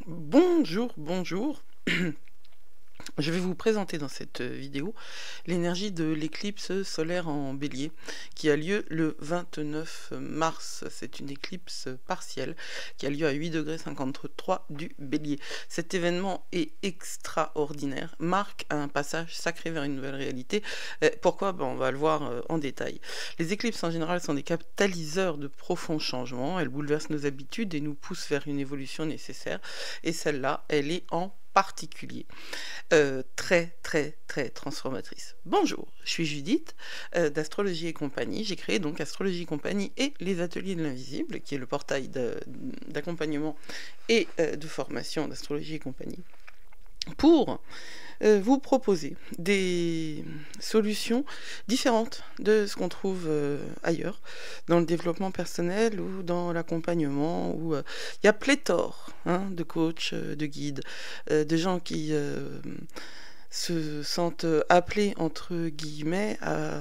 Bonjour, bonjour. Je vais vous présenter dans cette vidéo l'énergie de l'éclipse solaire en Bélier qui a lieu le 29 mars. C'est une éclipse partielle qui a lieu à 8,53 degrés du Bélier. Cet événement est extraordinaire, marque un passage sacré vers une nouvelle réalité. Pourquoi? On va le voir en détail. Les éclipses en général sont des catalyseurs de profonds changements. Elles bouleversent nos habitudes et nous poussent vers une évolution nécessaire. Et celle-là, elle est en particulier. Très transformatrice. Bonjour, je suis Judith d'Astrologie et compagnie. J'ai créé donc Astrologie et compagnie et les ateliers de l'invisible, qui est le portail d'accompagnement et de formation d'Astrologie et compagnie, pour vous proposer des solutions différentes de ce qu'on trouve ailleurs, dans le développement personnel ou dans l'accompagnement, où il y a pléthore de coachs, de guides, de gens qui se sentent appelés, entre guillemets, à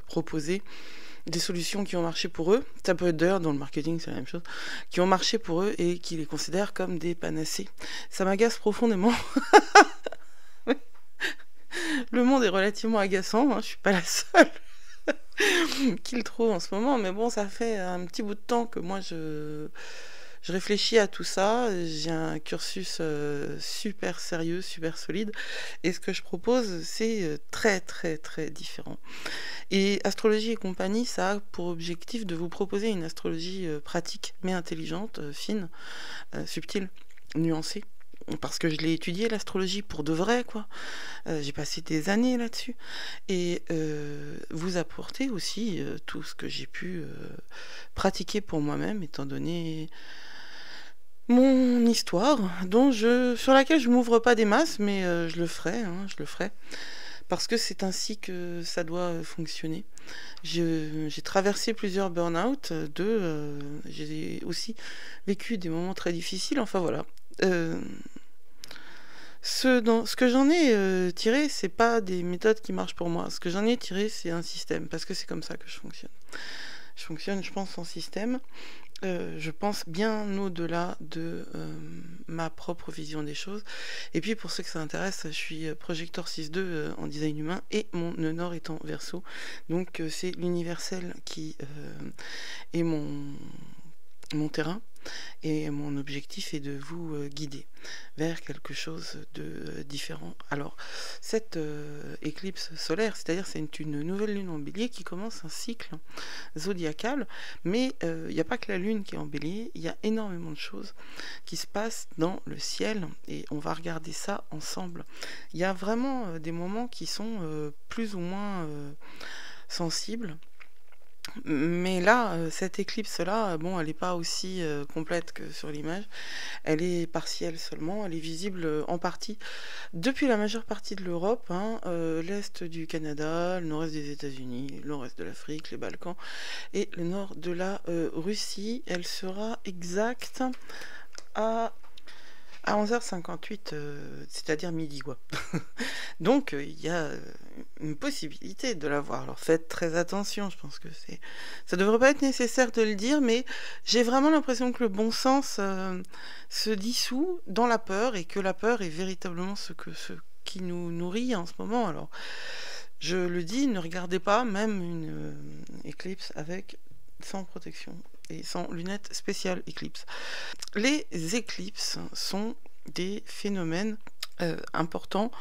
proposer des solutions qui ont marché pour eux. Ça peut être d'ailleurs dans le marketing, c'est la même chose, qui ont marché pour eux et qui les considèrent comme des panacées. Ça m'agace profondément. Le monde est relativement agaçant, je suis pas la seule qui le trouve en ce moment, mais bon, ça fait un petit bout de temps que moi je réfléchis à tout ça. J'ai un cursus super sérieux, super solide, et ce que je propose, c'est très différent. Et Astrologie et compagnie, ça a pour objectif de vous proposer une astrologie pratique, mais intelligente, fine, subtile, nuancée. Parce que je l'ai étudié, l'astrologie, pour de vrai, quoi. J'ai passé des années là-dessus. Et vous apporter aussi tout ce que j'ai pu pratiquer pour moi-même, étant donné mon histoire, sur laquelle je m'ouvre pas des masses, mais je le ferai, je le ferai. Parce que c'est ainsi que ça doit fonctionner. J'ai traversé plusieurs burn-out, j'ai aussi vécu des moments très difficiles, enfin voilà. Ce que j'en ai tiré, c'est pas des méthodes qui marchent pour moi. Ce que j'en ai tiré, c'est un système, parce que c'est comme ça que je fonctionne. Je fonctionne, je pense, en système. Je pense bien au-delà de ma propre vision des choses. Et puis, pour ceux que ça intéresse, je suis projecteur 6.2 en design humain et mon nœud nord est en Verseau. Donc, c'est l'universel qui est mon terrain. Et mon objectif est de vous guider vers quelque chose de différent. Alors, cette éclipse solaire, c'est-à-dire c'est une nouvelle lune en bélier qui commence un cycle zodiacal, mais il n'y a pas que la lune qui est en bélier, il y a énormément de choses qui se passent dans le ciel, et on va regarder ça ensemble. Il y a vraiment des moments qui sont plus ou moins sensibles. Mais là, cette éclipse-là, bon, elle n'est pas aussi complète que sur l'image. Elle est partielle seulement, elle est visible en partie depuis la majeure partie de l'Europe, l'Est du Canada, le nord-est des États-Unis, le nord-est de l'Afrique, les Balkans et le nord de la Russie. Elle sera exacte à 11h58, c'est-à-dire midi, quoi. Donc, il y a une possibilité de l'avoir. Alors, faites très attention, je pense que ça devrait pas être nécessaire de le dire, mais j'ai vraiment l'impression que le bon sens se dissout dans la peur, et que la peur est véritablement ce qui nous nourrit en ce moment. Alors, je le dis, ne regardez pas même une éclipse sans protection et sans lunettes spéciales éclipse. Les éclipses sont des phénomènes importants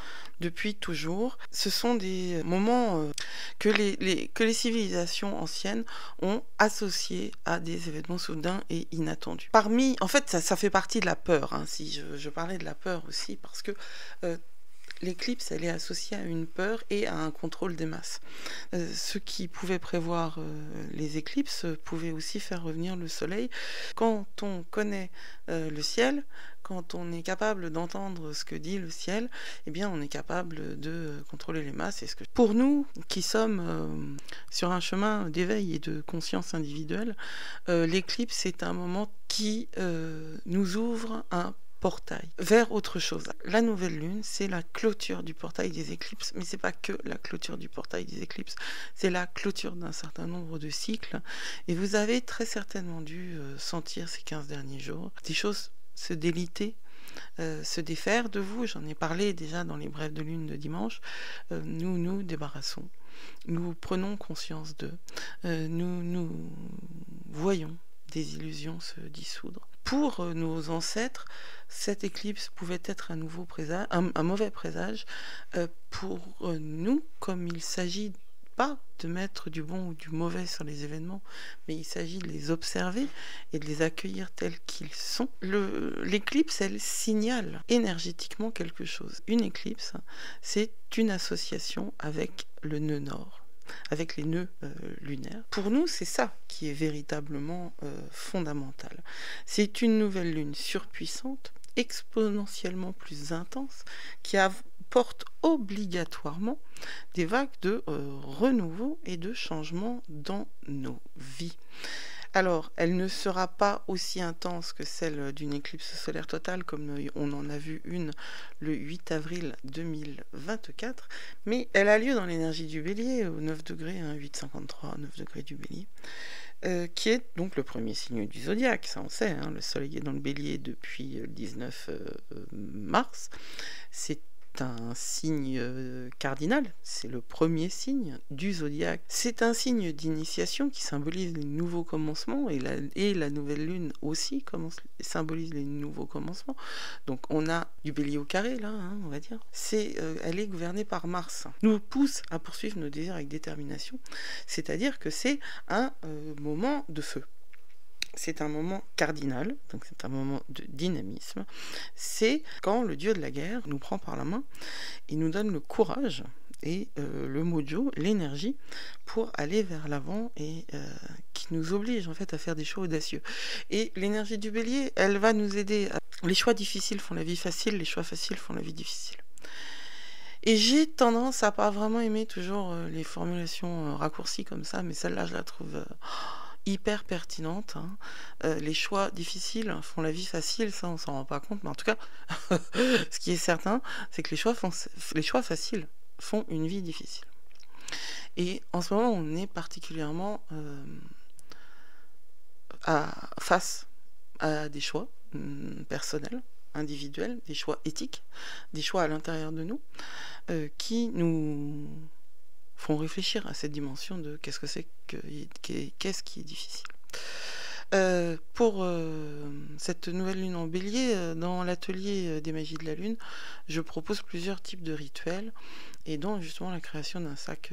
depuis toujours. Ce sont des moments que les civilisations anciennes ont associés à des événements soudains et inattendus. En fait, ça fait partie de la peur, si je parlais de la peur aussi, parce que l'éclipse, elle est associée à une peur et à un contrôle des masses. Ceux qui pouvaient prévoir les éclipses pouvaient aussi faire revenir le soleil. Quand on connaît le ciel, quand on est capable d'entendre ce que dit le ciel, eh bien on est capable de contrôler les masses. Pour nous, qui sommes sur un chemin d'éveil et de conscience individuelle, l'éclipse est un moment qui nous ouvre un portail vers autre chose. La nouvelle lune, c'est la clôture du portail des éclipses, mais c'est pas que la clôture du portail des éclipses, c'est la clôture d'un certain nombre de cycles, et vous avez très certainement dû sentir ces 15 derniers jours des choses se déliter se défaire de vous. J'en ai parlé déjà dans les brèves de lune de dimanche. Nous nous débarrassons. Nous prenons conscience d'eux. Nous voyons des illusions se dissoudre. Pour nos ancêtres, cette éclipse pouvait être un mauvais présage. Pour nous, comme il s'agit pas de mettre du bon ou du mauvais sur les événements, mais il s'agit de les observer et de les accueillir tels qu'ils sont. L'éclipse, elle signale énergétiquement quelque chose. Une éclipse, c'est une association avec le nœud nord, avec les nœuds lunaires. Pour nous, c'est ça qui est véritablement fondamental. C'est une nouvelle lune surpuissante, exponentiellement plus intense, qui apporte obligatoirement des vagues de renouveau et de changement dans nos vies. Alors, elle ne sera pas aussi intense que celle d'une éclipse solaire totale, comme on en a vu une le 8 avril 2024, mais elle a lieu dans l'énergie du Bélier, au 9 degrés, 8,53, 9 degrés du Bélier, qui est donc le premier signe du zodiaque, ça on sait, hein, le Soleil est dans le Bélier depuis le 19 mars, c'est un signe cardinal, c'est le premier signe du zodiaque. C'est un signe d'initiation qui symbolise les nouveaux commencements et la nouvelle lune aussi symbolise les nouveaux commencements. Donc on a du Bélier au carré là, hein, on va dire. Elle est gouvernée par Mars. Nous pousse à poursuivre nos désirs avec détermination, c'est-à-dire que c'est un moment de feu. C'est un moment cardinal, donc c'est un moment de dynamisme. C'est quand le dieu de la guerre nous prend par la main et nous donne le courage et le mojo, l'énergie pour aller vers l'avant et qui nous oblige en fait à faire des choix audacieux. Et l'énergie du Bélier, elle va nous aider. Les choix difficiles font la vie facile, les choix faciles font la vie difficile. Et j'ai tendance à pas vraiment aimer toujours les formulations raccourcies comme ça, mais celle-là je la trouve hyper pertinente. Hein. Les choix difficiles font la vie facile, ça on s'en rend pas compte, mais en tout cas, ce qui est certain, c'est que les choix faciles font une vie difficile. Et en ce moment, on est particulièrement face à des choix personnels, individuels, des choix éthiques, des choix à l'intérieur de nous, qui nous font réfléchir à cette dimension de qu'est-ce qui est difficile. Pour cette nouvelle lune en Bélier, dans l'atelier des magies de la lune, je propose plusieurs types de rituels et dont justement la création d'un sac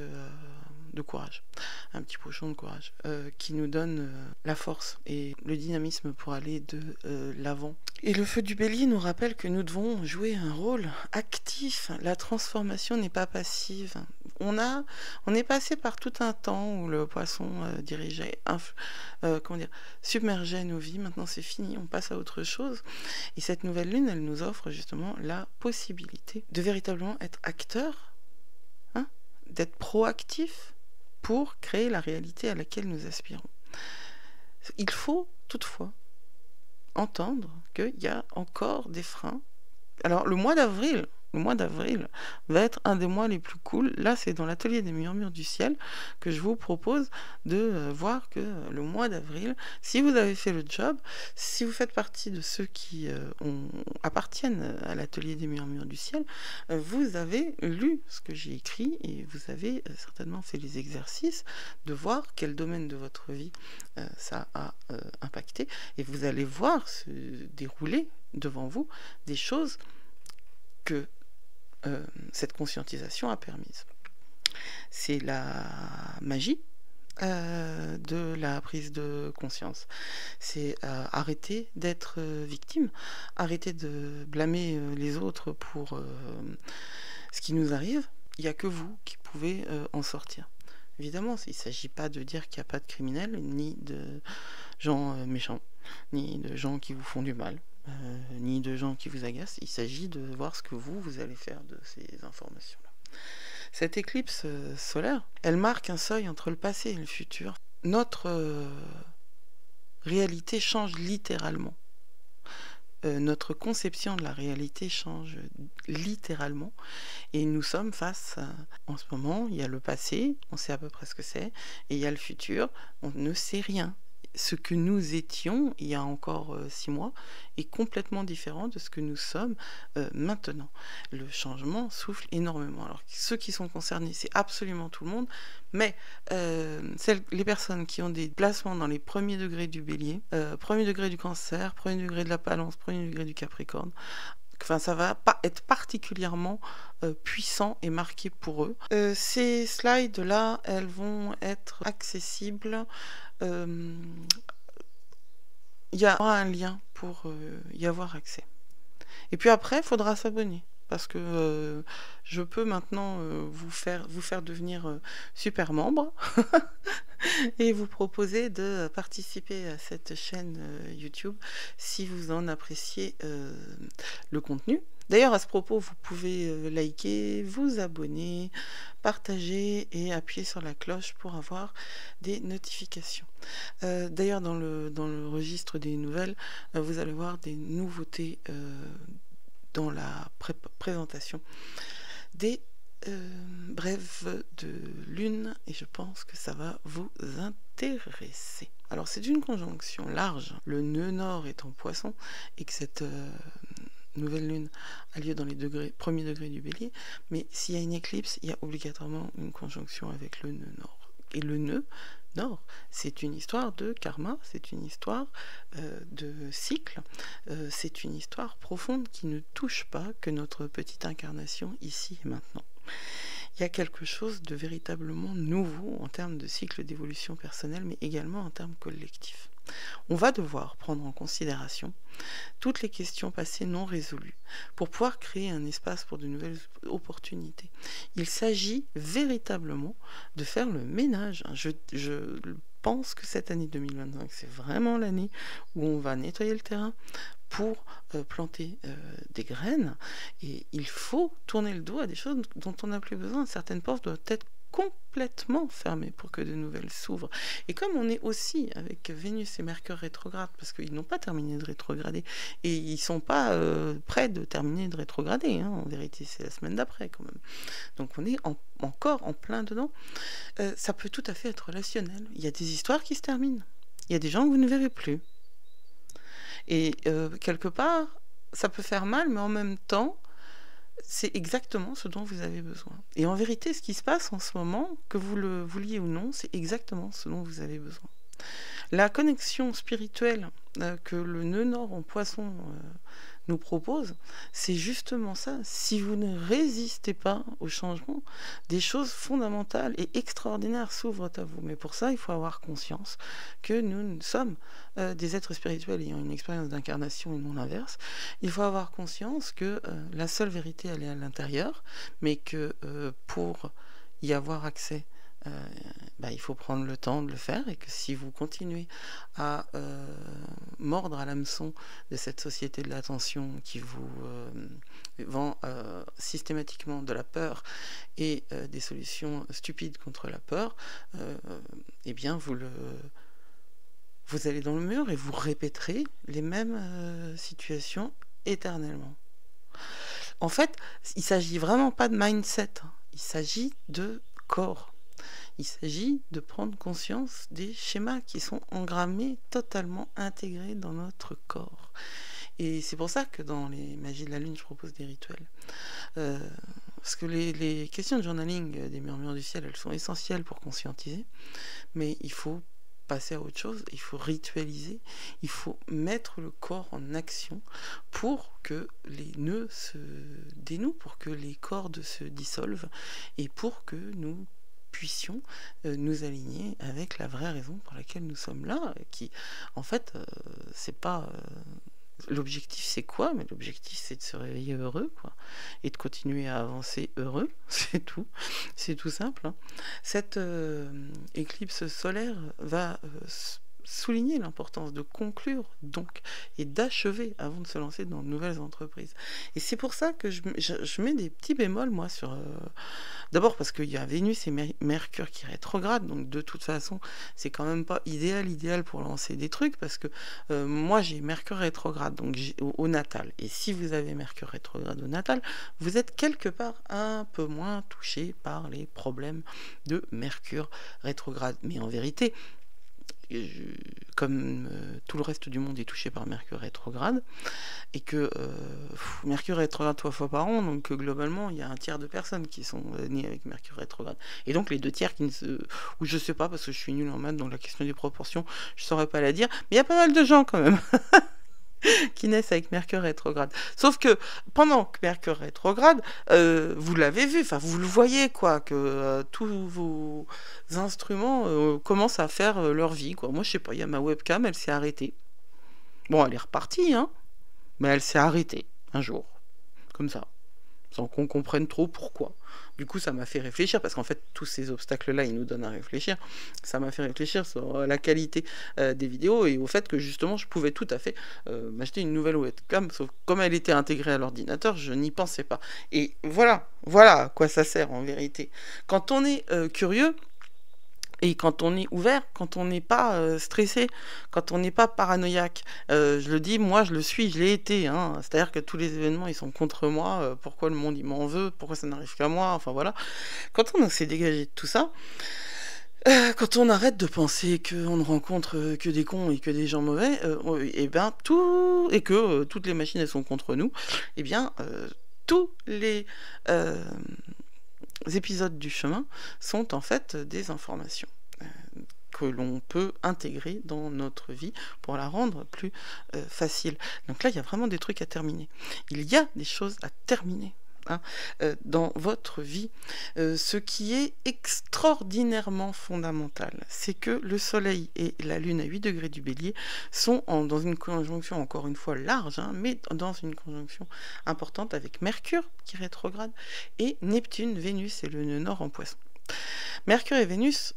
de courage, un petit pochon de courage qui nous donne la force et le dynamisme pour aller de l'avant. Et le feu du Bélier nous rappelle que nous devons jouer un rôle actif. La transformation n'est pas passive. On est passé par tout un temps où le poisson submergeait nos vies. Maintenant c'est fini, on passe à autre chose. Et cette nouvelle lune, elle nous offre justement la possibilité de véritablement être acteur, hein, d'être proactif pour créer la réalité à laquelle nous aspirons. Il faut toutefois entendre qu'il y a encore des freins. Alors le mois d'avril va être un des mois les plus cool. Là, c'est dans l'atelier des murmures du ciel que je vous propose de voir que le mois d'avril, si vous avez fait le job, si vous faites partie de ceux qui appartiennent à l'atelier des murmures du ciel, vous avez lu ce que j'ai écrit et vous avez certainement fait les exercices de voir quel domaine de votre vie ça a impacté. Et vous allez voir se dérouler devant vous des choses que cette conscientisation a permise. C'est la magie de la prise de conscience. C'est arrêter d'être victime, arrêter de blâmer les autres pour ce qui nous arrive. Il n'y a que vous qui pouvez en sortir. Évidemment, il ne s'agit pas de dire qu'il n'y a pas de criminels, ni de gens méchants, ni de gens qui vous font du mal. Ni de gens qui vous agacent, il s'agit de voir ce que vous allez faire de ces informations-là. Cette éclipse solaire, elle marque un seuil entre le passé et le futur. Notre réalité change littéralement. Notre conception de la réalité change littéralement et nous sommes face en ce moment, il y a le passé, on sait à peu près ce que c'est, et il y a le futur, on ne sait rien. ce que nous étions il y a encore 6 mois est complètement différent de ce que nous sommes maintenant. Le changement souffle énormément. Alors ceux qui sont concernés, c'est absolument tout le monde, mais les personnes qui ont des placements dans les premiers degrés du Bélier, premier degré du Cancer, premier degré de la Balance, premier degré du Capricorne, enfin, ça va pas être particulièrement puissant et marqué pour eux. Ces slides-là, elles vont être accessibles. Il y aura un lien pour y avoir accès. Et puis après, il faudra s'abonner. Parce que je peux maintenant vous faire devenir super membre et vous proposer de participer à cette chaîne YouTube si vous en appréciez le contenu. D'ailleurs, à ce propos, vous pouvez liker, vous abonner, partager et appuyer sur la cloche pour avoir des notifications. D'ailleurs, dans le registre des nouvelles, vous allez voir des nouveautés dans la présentation des brèves de lune, et je pense que ça va vous intéresser. Alors c'est une conjonction large, le nœud nord est en Poisson, et que cette nouvelle lune a lieu dans les premiers degrés du Bélier, mais s'il y a une éclipse, il y a obligatoirement une conjonction avec le nœud nord. Et le nœud nord, c'est une histoire de karma, c'est une histoire de cycle, c'est une histoire profonde qui ne touche pas que notre petite incarnation ici et maintenant. Il y a quelque chose de véritablement nouveau en termes de cycle d'évolution personnelle, mais également en termes collectifs. On va devoir prendre en considération toutes les questions passées non résolues pour pouvoir créer un espace pour de nouvelles opportunités. Il s'agit véritablement de faire le ménage. Je pense que cette année 2025, c'est vraiment l'année où on va nettoyer le terrain pour planter des graines, et il faut tourner le dos à des choses dont on n'a plus besoin. Certaines portes doivent être complètement fermées pour que de nouvelles s'ouvrent. Et comme on est aussi avec Vénus et Mercure rétrograde, parce qu'ils n'ont pas terminé de rétrograder, et ils sont pas prêts de terminer de rétrograder, hein, en vérité c'est la semaine d'après quand même. Donc on est encore en plein dedans. Ça peut tout à fait être relationnel. Il y a des histoires qui se terminent. Il y a des gens que vous ne verrez plus. Et quelque part, ça peut faire mal, mais en même temps, c'est exactement ce dont vous avez besoin. Et en vérité, ce qui se passe en ce moment, que vous le vouliez ou non, c'est exactement ce dont vous avez besoin. La connexion spirituelle que le nœud nord en Poisson nous propose, c'est justement ça. Si vous ne résistez pas au changement, des choses fondamentales et extraordinaires s'ouvrent à vous. Mais pour ça, il faut avoir conscience que nous sommes des êtres spirituels ayant une expérience d'incarnation et non l'inverse. Il faut avoir conscience que la seule vérité, elle est à l'intérieur, mais que pour y avoir accès, il faut prendre le temps de le faire, et que si vous continuez à mordre à l'hameçon de cette société de l'attention qui vous vend systématiquement de la peur et des solutions stupides contre la peur, eh bien vous allez dans le mur et vous répéterez les mêmes situations éternellement. En fait, il s'agit vraiment pas de mindset, il s'agit de corps. Il s'agit de prendre conscience des schémas qui sont engrammés, totalement intégrés dans notre corps. Et c'est pour ça que dans les magies de la lune, je propose des rituels. Parce que les questions de journaling des murmures du ciel, elles sont essentielles pour conscientiser, mais il faut passer à autre chose, il faut ritualiser, il faut mettre le corps en action pour que les nœuds se dénouent, pour que les cordes se dissolvent, et pour que nous puissions nous aligner avec la vraie raison pour laquelle nous sommes là, qui en fait c'est pas l'objectif, c'est quoi? Mais l'objectif, c'est de se réveiller heureux, quoi, et de continuer à avancer heureux, c'est tout simple, hein. Cette éclipse solaire va souligner l'importance de conclure donc et d'achever avant de se lancer dans de nouvelles entreprises. Et c'est pour ça que je mets des petits bémols, moi, sur d'abord parce qu'il y a Vénus et Mercure qui rétrograde, donc de toute façon c'est quand même pas idéal pour lancer des trucs, parce que moi j'ai Mercure rétrograde donc au natal, et si vous avez Mercure rétrograde au natal, vous êtes quelque part un peu moins touché par les problèmes de Mercure rétrograde. Mais en vérité, comme tout le reste du monde est touché par Mercure rétrograde, et que Mercure rétrograde 3 fois par an, donc globalement il y a un tiers de personnes qui sont nées avec Mercure rétrograde, et donc les 2 tiers qui ne se... ou je sais pas, parce que je suis nulle en maths, donc la question des proportions je saurais pas la dire, mais il y a pas mal de gens quand même qui naissent avec Mercure rétrograde. Sauf que pendant que Mercure rétrograde, vous l'avez vu, enfin vous le voyez quoi, que tous vos instruments commencent à faire leur vie quoi. Moi je sais pas, il y a ma webcam, elle s'est arrêtée. Bon, elle est repartie, hein, mais elle s'est arrêtée un jour, comme ça, sans qu'on comprenne trop pourquoi. Du coup, ça m'a fait réfléchir, parce qu'en fait, tous ces obstacles-là, ils nous donnent à réfléchir. Ça m'a fait réfléchir sur la qualité des vidéos, et au fait que, justement, je pouvais tout à fait m'acheter une nouvelle webcam, sauf que comme elle était intégrée à l'ordinateur, je n'y pensais pas. Et voilà à quoi ça sert, en vérité. Quand on est curieux, et quand on est ouvert, quand on n'est pas stressé, quand on n'est pas paranoïaque, je le dis, moi je le suis, je l'ai été, hein. C'est-à-dire que tous les événements ils sont contre moi, pourquoi le monde il m'en veut, pourquoi ça n'arrive qu'à moi, enfin voilà. Quand on s'est dégagé de tout ça, quand on arrête de penser qu'on ne rencontre que des cons et que des gens mauvais, et ben tout, et que toutes les machines elles sont contre nous, et bien tous les épisodes du chemin sont en fait des informations que l'on peut intégrer dans notre vie pour la rendre plus facile. Donc là, il y a vraiment des trucs à terminer. Il y a des choses à terminer. Hein, dans votre vie. Ce qui est extraordinairement fondamental, c'est que le Soleil et la Lune à 8 degrés du Bélier sont dans une conjonction, encore une fois large, hein, mais dans une conjonction importante avec Mercure qui rétrograde et Neptune, Vénus et le nœud nord en Poisson. Mercure et Vénus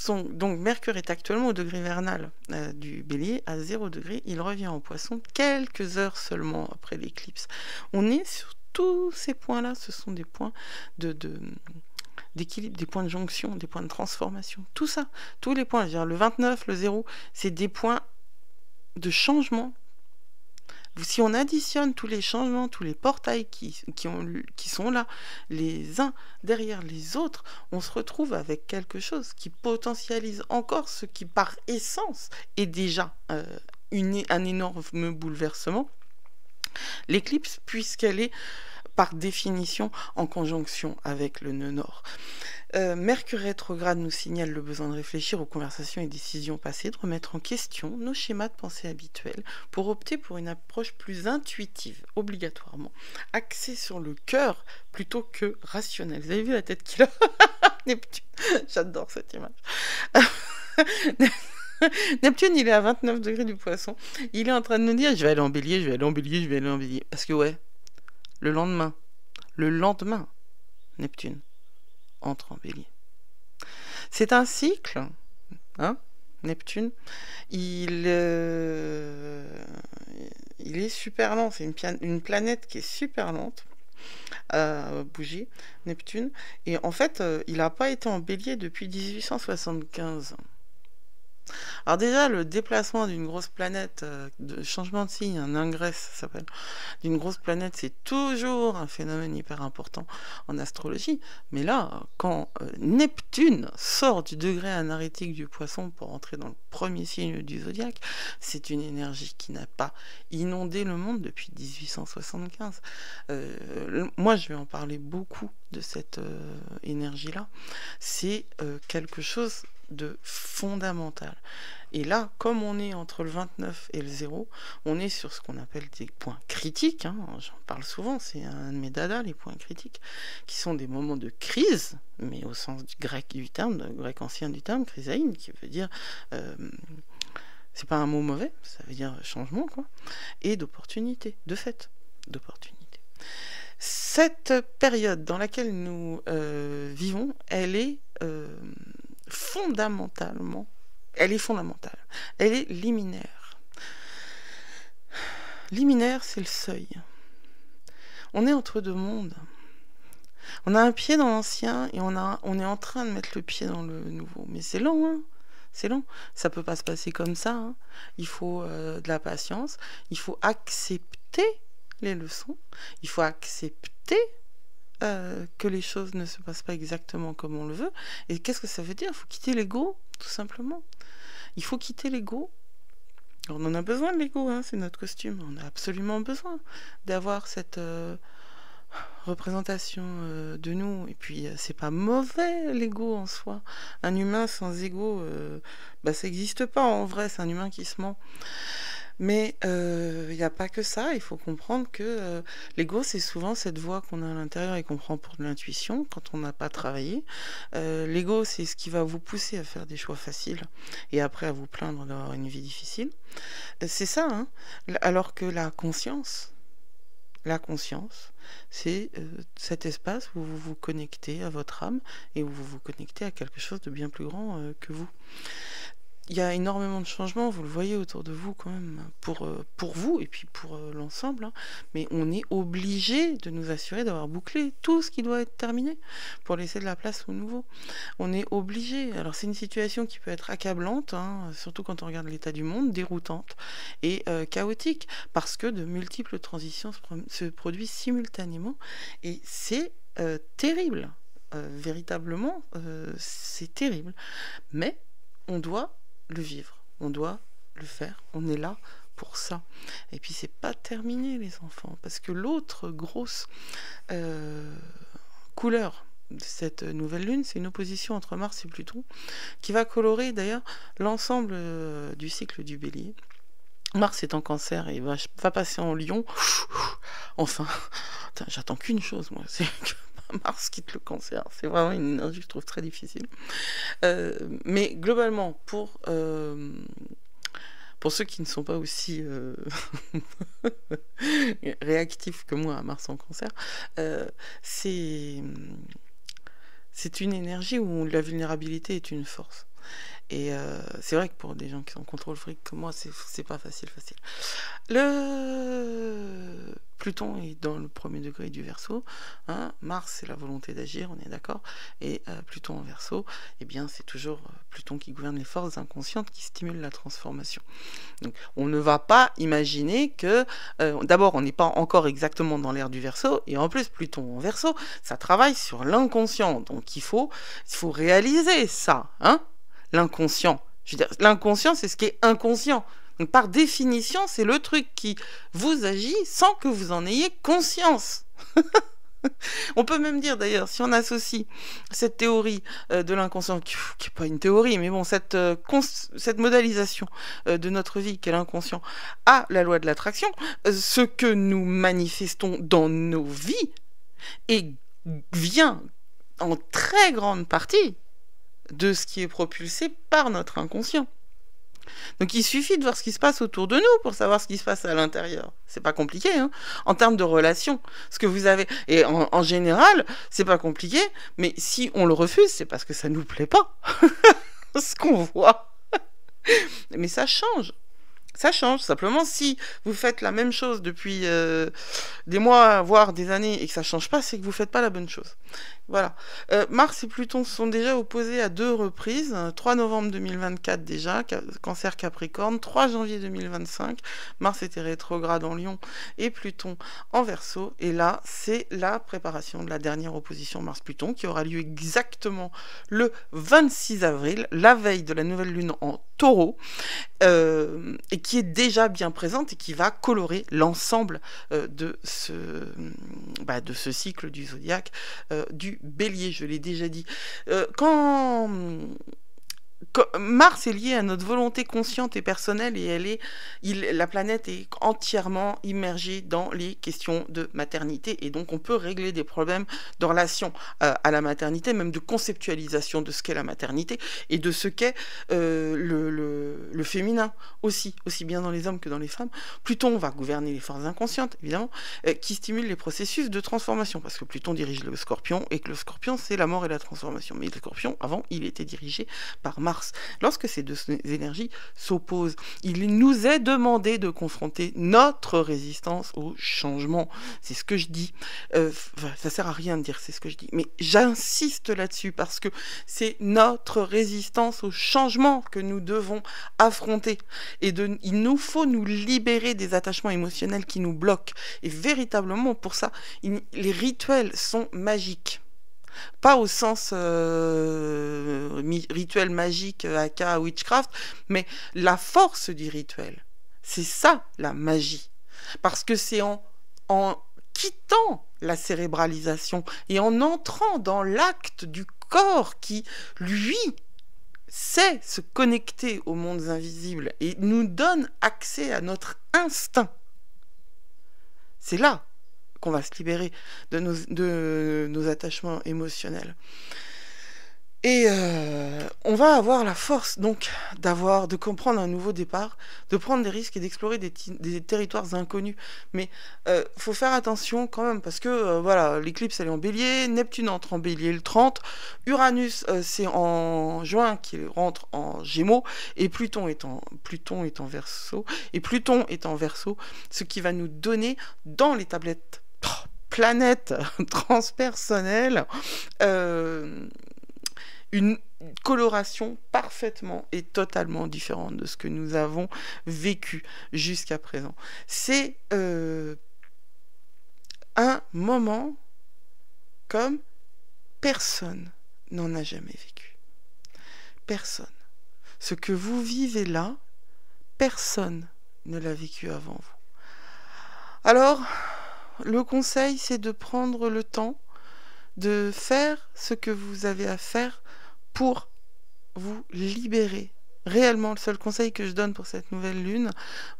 donc Mercure est actuellement au degré vernal du Bélier à 0 degré, il revient en Poisson quelques heures seulement après l'éclipse. On est sur tous ces points-là, ce sont des points d'équilibre, des points de jonction, des points de transformation, tout ça, tous les points, je veux dire, le 29, le 0, c'est des points de changement. Si on additionne tous les changements, tous les portails qui sont là, les uns derrière les autres, on se retrouve avec quelque chose qui potentialise encore ce qui, par essence, est déjà un énorme bouleversement. L'éclipse, puisqu'elle est par définition en conjonction avec le nœud nord. Mercure rétrograde nous signale le besoin de réfléchir aux conversations et décisions passées, de remettre en question nos schémas de pensée habituels pour opter pour une approche plus intuitive, obligatoirement, axée sur le cœur plutôt que rationnelle. Vous avez vu la tête qu'il a? Neptune, j'adore cette image. Neptune, il est à 29 degrés du Poisson. Il est en train de nous dire, je vais aller en Bélier, je vais aller en Bélier, je vais aller en Bélier. Parce que ouais, le lendemain, Neptune entre en Bélier. C'est un cycle, hein, Neptune. Il est super lent, c'est une planète qui est super lente à bouger, Neptune. Et en fait, il n'a pas été en Bélier depuis 1875. Alors déjà, le déplacement d'une grosse planète, de changement de signe, un ingress, ça s'appelle, d'une grosse planète, c'est toujours un phénomène hyper important en astrologie. Mais là, quand Neptune sort du degré anarétique du Poisson pour entrer dans le premier signe du zodiaque, c'est une énergie qui n'a pas inondé le monde depuis 1875. Moi, je vais en parler beaucoup de cette énergie-là. C'est quelque chose de fondamental. Et là, comme on est entre le 29 et le 0, on est sur ce qu'on appelle des points critiques, hein. J'en parle souvent, c'est un de mes dadas, les points critiques, qui sont des moments de crise, mais au sens du grec du terme, du grec ancien du terme, chrysaïn, qui veut dire, c'est pas un mot mauvais, ça veut dire changement, quoi, et d'opportunité, de fait, d'opportunité. Cette période dans laquelle nous vivons, elle est fondamentale, elle est liminaire. Liminaire, c'est le seuil. On est entre deux mondes. On a un pied dans l'ancien et on est en train de mettre le pied dans le nouveau. Mais c'est lent, hein. C'est long. Ça peut pas se passer comme ça, hein. Il faut de la patience. Il faut accepter les leçons. Il faut accepter que les choses ne se passent pas exactement comme on le veut. Et qu'est-ce que ça veut dire? Il faut quitter l'ego, tout simplement. Il faut quitter l'ego. On en a besoin de l'ego, hein, c'est notre costume. On a absolument besoin d'avoir cette représentation de nous. Et puis, c'est pas mauvais l'ego en soi. Un humain sans ego, ça n'existe pas en vrai. C'est un humain qui se ment. Mais il n'y a pas que ça, il faut comprendre que l'ego, c'est souvent cette voix qu'on a à l'intérieur et qu'on prend pour de l'intuition quand on n'a pas travaillé. L'ego, c'est ce qui va vous pousser à faire des choix faciles et après à vous plaindre d'avoir une vie difficile. C'est ça, hein. Alors que la conscience, c'est cet espace où vous vous connectez à votre âme et où vous vous connectez à quelque chose de bien plus grand que vous. Il y a énormément de changements, vous le voyez autour de vous quand même, pour vous et puis pour l'ensemble, hein. Mais on est obligé de nous assurer d'avoir bouclé tout ce qui doit être terminé pour laisser de la place au nouveau. On est obligé. Alors c'est une situation qui peut être accablante, hein, surtout quand on regarde l'état du monde, déroutante et chaotique, parce que de multiples transitions se produisent simultanément et c'est terrible. Véritablement, c'est terrible. Mais on doit le vivre, on doit le faire, on est là pour ça. Et puis c'est pas terminé les enfants, parce que l'autre grosse couleur de cette nouvelle lune, c'est une opposition entre Mars et Pluton, qui va colorer d'ailleurs l'ensemble du cycle du Bélier. Mars est en Cancer et va passer en Lion. Enfin, j'attends qu'une chose, moi, c'est que Mars quitte le Cancer. C'est vraiment une énergie que je trouve très difficile. Mais globalement, pour ceux qui ne sont pas aussi réactifs que moi à Mars en Cancer, c'est une énergie où la vulnérabilité est une force. Et c'est vrai que pour des gens qui sont en contrôle fric comme moi, c'est pas facile. Le Pluton est dans le premier degré du Verseau, hein. Mars, c'est la volonté d'agir, on est d'accord. Et Pluton en Verseau, eh bien, c'est toujours Pluton qui gouverne les forces inconscientes qui stimulent la transformation. Donc, on ne va pas imaginer que... D'abord, on n'est pas encore exactement dans l'ère du Verseau, et en plus, Pluton en Verseau, ça travaille sur l'inconscient. Donc, il faut réaliser ça, hein. L'inconscient. Je veux dire, l'inconscient, c'est ce qui est inconscient. Donc, par définition, c'est le truc qui vous agit sans que vous en ayez conscience. On peut même dire, d'ailleurs, si on associe cette théorie de l'inconscient, qui n'est pas une théorie, mais bon, cette modélisation de notre vie, qu'est l'inconscient, à la loi de l'attraction, ce que nous manifestons dans nos vies vient en très grande partie de ce qui est propulsé par notre inconscient. Donc il suffit de voir ce qui se passe autour de nous pour savoir ce qui se passe à l'intérieur. C'est pas compliqué, hein, en termes de relations. Ce que vous avez, et en général, c'est pas compliqué, mais si on le refuse, c'est parce que ça nous plaît pas. Ce qu'on voit. Mais ça change. Ça change. Simplement, si vous faites la même chose depuis des mois, voire des années, et que ça change pas, c'est que vous faites pas la bonne chose. Voilà. Mars et Pluton se sont déjà opposés à 2 reprises. 3 novembre 2024 déjà, Cancer Capricorne. 3 janvier 2025, Mars était rétrograde en Lion et Pluton en Verseau. Et là, c'est la préparation de la dernière opposition Mars-Pluton qui aura lieu exactement le 26 avril, la veille de la nouvelle lune en Taureau, et qui est déjà bien présente et qui va colorer l'ensemble de ce cycle du zodiaque du Bélier, je l'ai déjà dit. Quand Mars est lié à notre volonté consciente et personnelle et la planète est entièrement immergée dans les questions de maternité et donc on peut régler des problèmes de relation à la maternité, même de conceptualisation de ce qu'est la maternité et de ce qu'est le féminin aussi bien dans les hommes que dans les femmes. Pluton va gouverner les forces inconscientes, évidemment, qui stimulent les processus de transformation parce que Pluton dirige le Scorpion et que le Scorpion c'est la mort et la transformation. Mais le Scorpion, avant, il était dirigé par Mars. Lorsque ces deux énergies s'opposent, il nous est demandé de confronter notre résistance au changement. C'est ce que je dis. Ça sert à rien de dire c'est ce que je dis, mais j'insiste là-dessus parce que c'est notre résistance au changement que nous devons affronter. Et il nous faut nous libérer des attachements émotionnels qui nous bloquent. Et véritablement, pour ça, les rituels sont magiques. Pas au sens rituel magique, aka witchcraft, mais la force du rituel. C'est ça la magie. Parce que c'est en quittant la cérébralisation et en entrant dans l'acte du corps qui, lui, sait se connecter aux mondes invisibles et nous donne accès à notre instinct. C'est là qu'on va se libérer de nos attachements émotionnels. Et on va avoir la force donc de comprendre un nouveau départ, de prendre des risques et d'explorer des territoires inconnus. Mais faut faire attention quand même parce que voilà, l'éclipse elle est en Bélier, Neptune entre en Bélier le 30, Uranus c'est en juin qu'il rentre en Gémeaux et Pluton est en Verseau. Et Pluton est en Verseau, ce qui va nous donner dans les tablettes planètes transpersonnelles une coloration parfaitement et totalement différente de ce que nous avons vécu jusqu'à présent. C'est un moment comme personne n'en a jamais vécu. Personne. Ce que vous vivez là, personne ne l'a vécu avant vous. Alors, le conseil, c'est de prendre le temps de faire ce que vous avez à faire pour vous libérer. Réellement, le seul conseil que je donne pour cette nouvelle lune,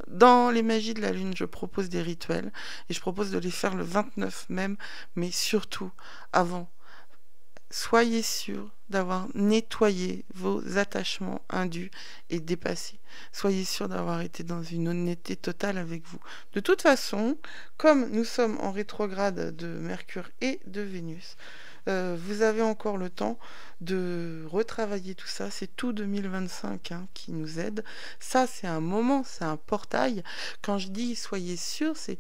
dans les magies de la lune, je propose des rituels et je propose de les faire le 29 même, mais surtout avant. Soyez sûr d'avoir nettoyé vos attachements indus et dépassés. Soyez sûr d'avoir été dans une honnêteté totale avec vous. De toute façon, comme nous sommes en rétrograde de Mercure et de Vénus, vous avez encore le temps de retravailler tout ça. C'est tout 2025 qui nous aide. Ça, c'est un moment, c'est un portail. Quand je dis soyez sûr, c'est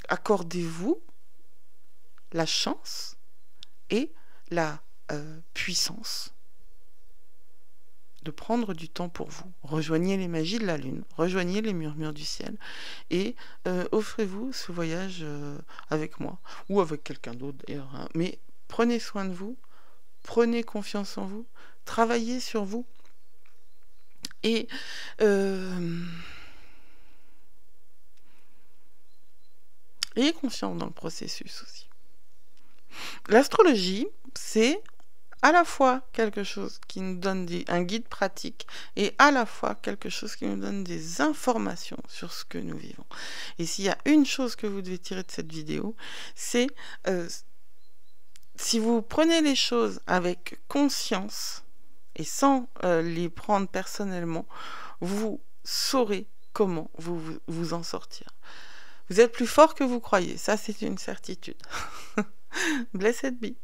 accordez-vous la chance et la puissance de prendre du temps pour vous. Rejoignez les magies de la lune, rejoignez les murmures du ciel et offrez-vous ce voyage avec moi ou avec quelqu'un d'autre d'ailleurs. Hein. Mais prenez soin de vous, prenez confiance en vous, travaillez sur vous et ayez confiance dans le processus aussi. L'astrologie, c'est à la fois quelque chose qui nous donne un guide pratique et à la fois quelque chose qui nous donne des informations sur ce que nous vivons. Et s'il y a une chose que vous devez tirer de cette vidéo, c'est si vous prenez les choses avec conscience et sans les prendre personnellement, vous saurez comment vous en sortir. Vous êtes plus fort que vous croyez, ça c'est une certitude. Blessed be.